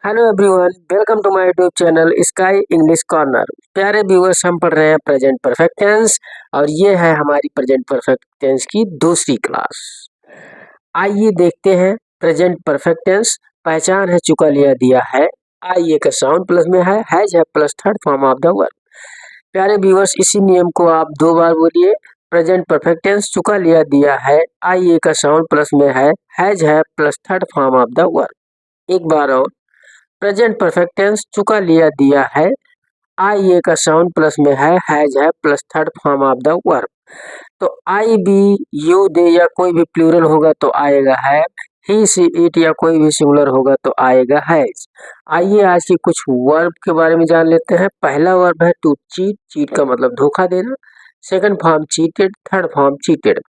Hello everyone, welcome to my YouTube channel Sky English Corner. प्यारे viewers, हम पढ़ रहे हैं प्रेजेंट परफेक्ट टेंस और ये है हमारी प्रेजेंट परफेक्ट टेंस की दूसरी क्लास। आइए देखते हैं प्रेजेंट परफेक्ट टेंस। पहचान है, चुका, लिया, दिया है। आइए का साउंड प्लस में है, हैज है plus third form of the verb. प्यारे व्यूअर्स, इसी नियम को आप 2 बार बोलिए। प्रेजेंट परफेक्ट टेंस, चुका, लिया, दिया है। आइए का साउंड प्लस में है plus third form of the verb. एक बार और। प्रेजेंट परफेक्ट टेंस, चुका, लिया, दिया है। आई ए का साउंड प्लस में हैज है plus third form of the verb. तो आई बी यू दे या कोई भी प्लूरल होगा तो आएगा है। ही सी इट या कोई भी सिंगुलर होगा तो आएगा हैज। आइए आज की कुछ वर्ब के बारे में जान लेते हैं। पहला वर्ब है टू चीट। चीट का मतलब धोखा देना। Second form cheated, third form cheated.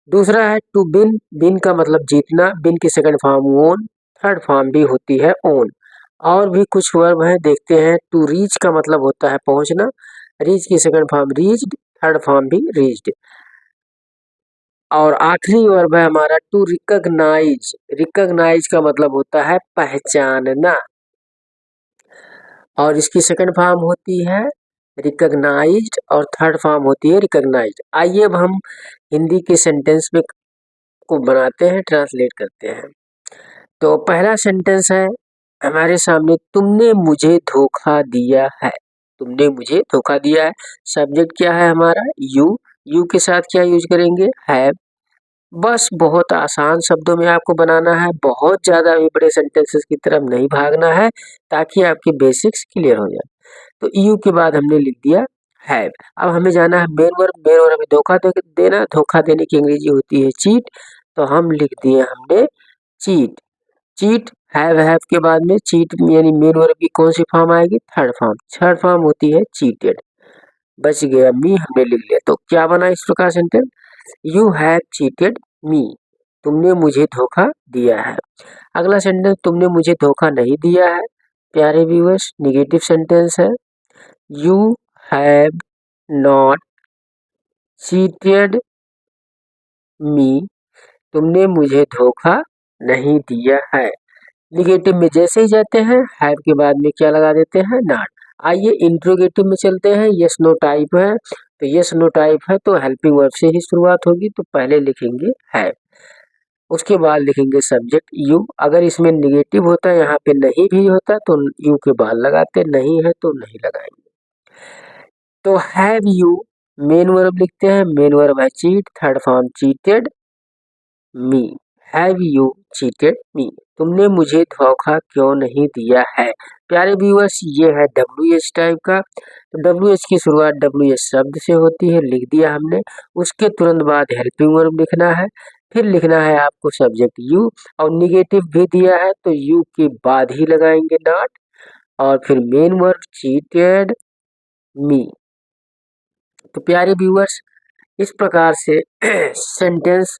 दूसरा है टू बिन। बिन का मतलब जीतना। बिन की second form own, third form भी होती है ओन। और भी कुछ वर्ब है, देखते हैं। टू रीच का मतलब होता है पहुंचना। रीच की second form reached, third form भी रीच्ड। और आखिरी वर्ब है हमारा टू रिकॉग्नाइज। रिकॉग्नाइज का मतलब होता है पहचानना और इसकी सेकंड फॉर्म होती है रिकॉग्नाइज्ड और थर्ड फॉर्म होती है रिकॉग्नाइज्ड। आइए अब हम हिंदी के सेंटेंस में को बनाते हैं, ट्रांसलेट करते हैं। तो पहला सेंटेंस है हमारे सामने, तुमने मुझे धोखा दिया है। तुमने मुझे धोखा दिया है। सब्जेक्ट क्या है हमारा? यू। यू के साथ क्या यूज करेंगे? हैव। बस बहुत आसान शब्दों में आपको बनाना है, बहुत ज्यादा भी बड़े सेंटेंसेस की तरफ नहीं भागना है ताकि आपके बेसिक्स क्लियर हो जाए। तो यू के बाद हमने लिख दिया हैव। अब हमें जाना है मेन वर्ब। मेन वर्ब में धोखा देना। धोखा देने की अंग्रेजी होती है चीट। तो हम लिख दिए हमने चीट। चीट हैव के बाद में चीट यानी मेन वर्ब की कौन सी फॉर्म आएगी? Third form. थर्ड फॉर्म होती है चीटेड। बच गया मी, हमने लिख लिया। तो क्या बना इस प्रकार सेंटेंस? यू हैव चीटेड मी। तुमने मुझे धोखा दिया है। अगला सेंटेंस, तुमने मुझे धोखा नहीं दिया है। प्यारे व्यूअर्स, निगेटिव सेंटेंस है। यू हैव नॉट चीटेड मी। तुमने मुझे धोखा नहीं दिया है। निगेटिव में जैसे ही जाते हैं हैव के बाद में क्या लगा देते हैं? नॉट। आइए इंट्रोगेटिव में चलते हैं। यस नो टाइप है, तो यस नो टाइप है तो हेल्पिंग वर्ब से ही शुरुआत होगी। तो पहले लिखेंगे हैव, उसके बाद लिखेंगे सब्जेक्ट यू। अगर इसमें निगेटिव होता है, यहाँ पे नहीं भी होता तो यू के बाद लगाते, नहीं है तो नहीं लगाएंगे। तो हैव यू मेन वर्ब लिखते हैं। मेन वर्ब है cheat, third form cheated me. Have you cheated मी। तुमने मुझे धोखा क्यों नहीं दिया है? प्यारे व्यूअर्स, ये है डब्ल्यू एच टाइप का। तो डब्ल्यू एच की शुरुआत डब्ल्यू एच शब्द से होती है, लिख दिया हमने। उसके तुरंत बाद हेल्पिंग वर्ब लिखना है। फिर लिखना है आपको सब्जेक्ट यू। और निगेटिव भी दिया है तो यू के बाद ही लगाएंगे नॉट। और फिर मेन वर्ब चीटेड मी। तो प्यारे व्यूअर्स, इस प्रकार से सेंटेंस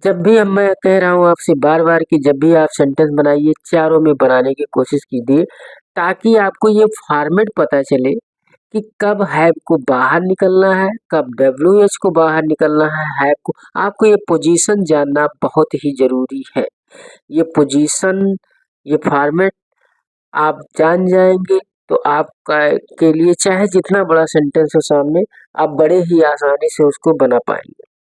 जब भी हम मैं कह रहा हूँ आपसे बार बार कि जब भी आप सेंटेंस बनाइए चारों में बनाने की कोशिश कीजिए ताकि आपको ये फॉर्मेट पता चले कि कब हैव को बाहर निकलना है, कब डब्ल्यू एच को बाहर निकलना है। हैव को आपको ये पोजीशन जानना बहुत ही जरूरी है। ये पोजीशन, ये फॉर्मेट आप जान जाएंगे तो आपका के लिए चाहे जितना बड़ा सेंटेंस हो सामने, आप बड़े ही आसानी से उसको बना पाएंगे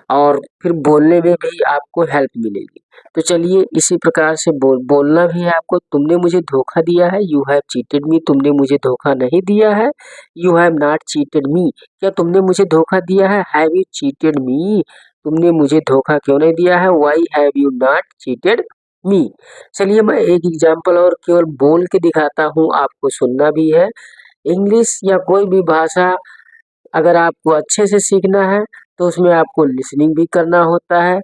और फिर बोलने में भी आपको हेल्प मिलेगी। तो चलिए इसी प्रकार से बोलना भी है आपको। तुमने मुझे धोखा दिया है, यू हैव चीटेड मी। तुमने मुझे धोखा नहीं दिया है, यू हैव नॉट चीटेड मी। क्या तुमने मुझे धोखा दिया है? हैव यू चीटेड मी। तुमने मुझे धोखा क्यों नहीं दिया है? Why have you not cheated मी। चलिए मैं एक एग्जाम्पल और केवल बोल के दिखाता हूँ, आपको सुनना भी है। इंग्लिश या कोई भी भाषा अगर आपको अच्छे से सीखना है तो उसमें आपको लिसनिंग भी करना होता है,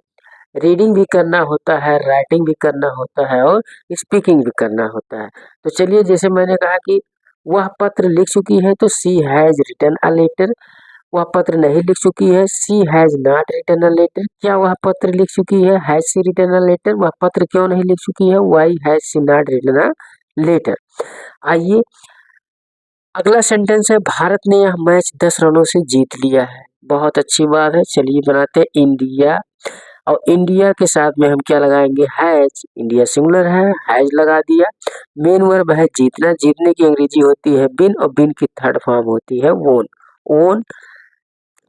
रीडिंग भी करना होता है, राइटिंग भी करना होता है और स्पीकिंग भी करना होता है। तो चलिए, जैसे मैंने कहा कि वह पत्र लिख चुकी है तो she has written a letter. वह पत्र नहीं लिख चुकी है, she has not written a letter. क्या वह पत्र लिख चुकी है? Has she written a letter. वह पत्र क्यों नहीं लिख चुकी है? Why has she not written a letter. आइए अगला सेंटेंस है, भारत ने यह मैच 10 रनों से जीत लिया है। बहुत अच्छी बात है। चलिए बनाते हैं इंडिया और इंडिया के साथ में हम क्या लगाएंगे, हैज। इंडिया सिंगुलर है, हैज लगा दिया। मेन वर्ब है जीतना, जीतने की अंग्रेजी होती है बिन, और बिन की थर्ड फॉर्म होती है वोन। ओन।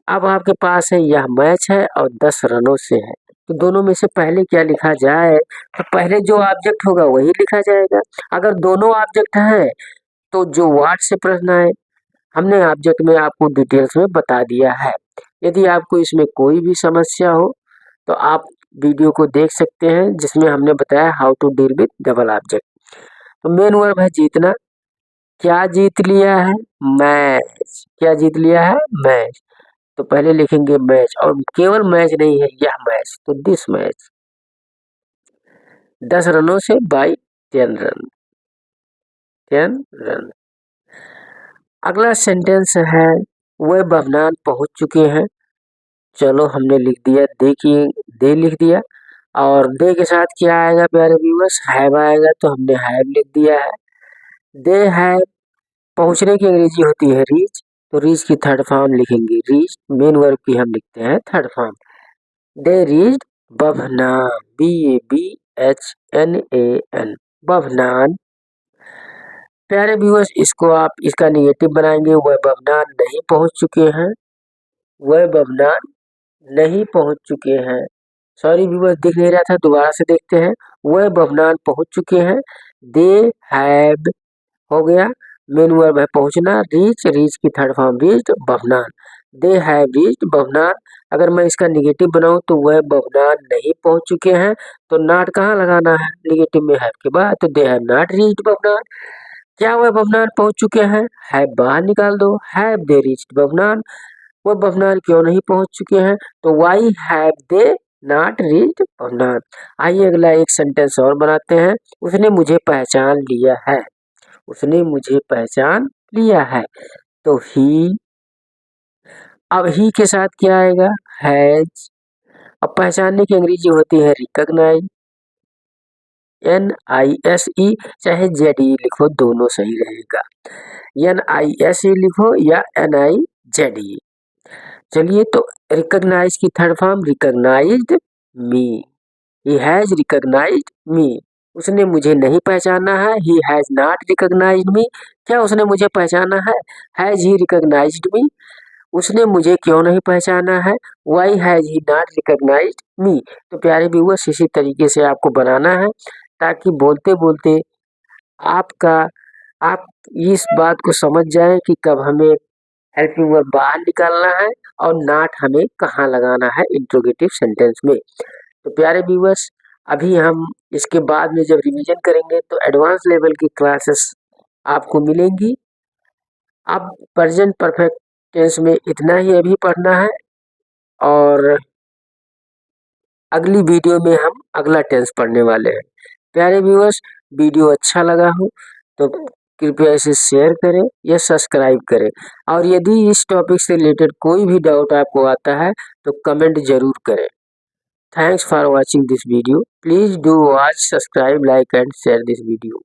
अब आपके पास है यह मैच है और 10 रनों से है, तो दोनों में से पहले क्या लिखा जाए, तो पहले जो ऑब्जेक्ट होगा वही लिखा जाएगा। अगर दोनों ऑब्जेक्ट हैं तो जो वाट से प्रश्न आए, हमने ऑब्जेक्ट में आपको डिटेल्स में बता दिया है। यदि आपको इसमें कोई भी समस्या हो तो आप वीडियो को देख सकते हैं, जिसमें हमने बताया how to deal with double object. तो मेन वर्ब है जीतना, क्या जीत लिया है, मैच। क्या जीत लिया है, मैच। तो पहले लिखेंगे मैच, और केवल मैच नहीं है, यह मैच, तो दिस मैच। 10 रनों से बाई 10 रन, 10 रन। अगला सेंटेंस है वह बहनान पहुंच चुके हैं। चलो हमने लिख दिया, देखिए दे लिख दिया, और दे के साथ क्या आएगा प्यारे व्यूअर्स, हैव आएगा, तो हमने हैव लिख दिया है। दे हैव, पहुंचने की अंग्रेजी होती है रीच, तो रीच की थर्ड फॉर्म लिखेंगे रीच। मेन वर्ब की हम लिखते हैं third form. They reached Babhnan, BABHNAN, Babhnan. प्यारे व्यूअर्स, इसको आप इसका निगेटिव बनाएंगे, वह बभनान नहीं पहुंच चुके हैं, वह बभनान नहीं पहुंच चुके हैं। सॉरी व्यूअर्स, दिख नहीं रहा था, दोबारा से देखते हैं। वह बभनान पहुंच चुके हैं। दे हैव हो गया, मेन वर्ब है पहुंचना, रीच, रीच की third form reached, Babhnan. They have reached Babhnan. अगर मैं इसका निगेटिव बनाऊं तो वह बभनान नहीं पहुंच चुके हैं, तो नॉट कहाँ लगाना है, निगेटिव में हैव के बाद, तो they have not reached Babhnan. क्या वह बभनान पहुंच चुके हैं, हैव बाहर निकाल दो, हैव दे रीच्ड बभनान। वह बभनान क्यों नहीं पहुंच चुके हैं, तो why have they not reached Babhnan. आइए अगला एक सेंटेंस और बनाते हैं। उसने मुझे पहचान लिया है, उसने मुझे पहचान लिया है, तो ही। अब ही के साथ क्या आएगा, हैज। अब पहचानने की अंग्रेजी होती है रिकॉग्नाइज, NISE, चाहे ZE लिखो दोनों सही रहेगा। NISE लिखो या NIZE। चलिए, तो रिकॉग्नाइज की third form recognised me, he has recognised me. उसने मुझे नहीं पहचाना है, he has not recognised me. क्या उसने मुझे पहचाना है, हैज ही रिकॉग्नाइज्ड मी। उसने मुझे क्यों नहीं पहचाना है, why has he not recognised me. तो प्यारे व्यूअर्स, इसी तरीके से आपको बनाना है, ताकि बोलते बोलते आपका आप इस बात को समझ जाएं कि कब हमें हेल्पिंग वर्ब बाहर निकालना है और नॉट हमें कहाँ लगाना है इंट्रोगेटिव सेंटेंस में। तो प्यारे व्यूअर्स, अभी हम इसके बाद में जब रिवीजन करेंगे तो एडवांस लेवल की क्लासेस आपको मिलेंगी। अब प्रेजेंट परफेक्ट टेंस में इतना ही अभी पढ़ना है, और अगली वीडियो में हम अगला टेंस पढ़ने वाले हैं। प्यारे व्यूअर्स, वीडियो अच्छा लगा हो तो कृपया इसे शेयर करें या सब्सक्राइब करें, और यदि इस टॉपिक से रिलेटेड कोई भी डाउट आपको आता है तो कमेंट जरूर करें। Thanks for watching this video. Please do watch, subscribe, like and share this video.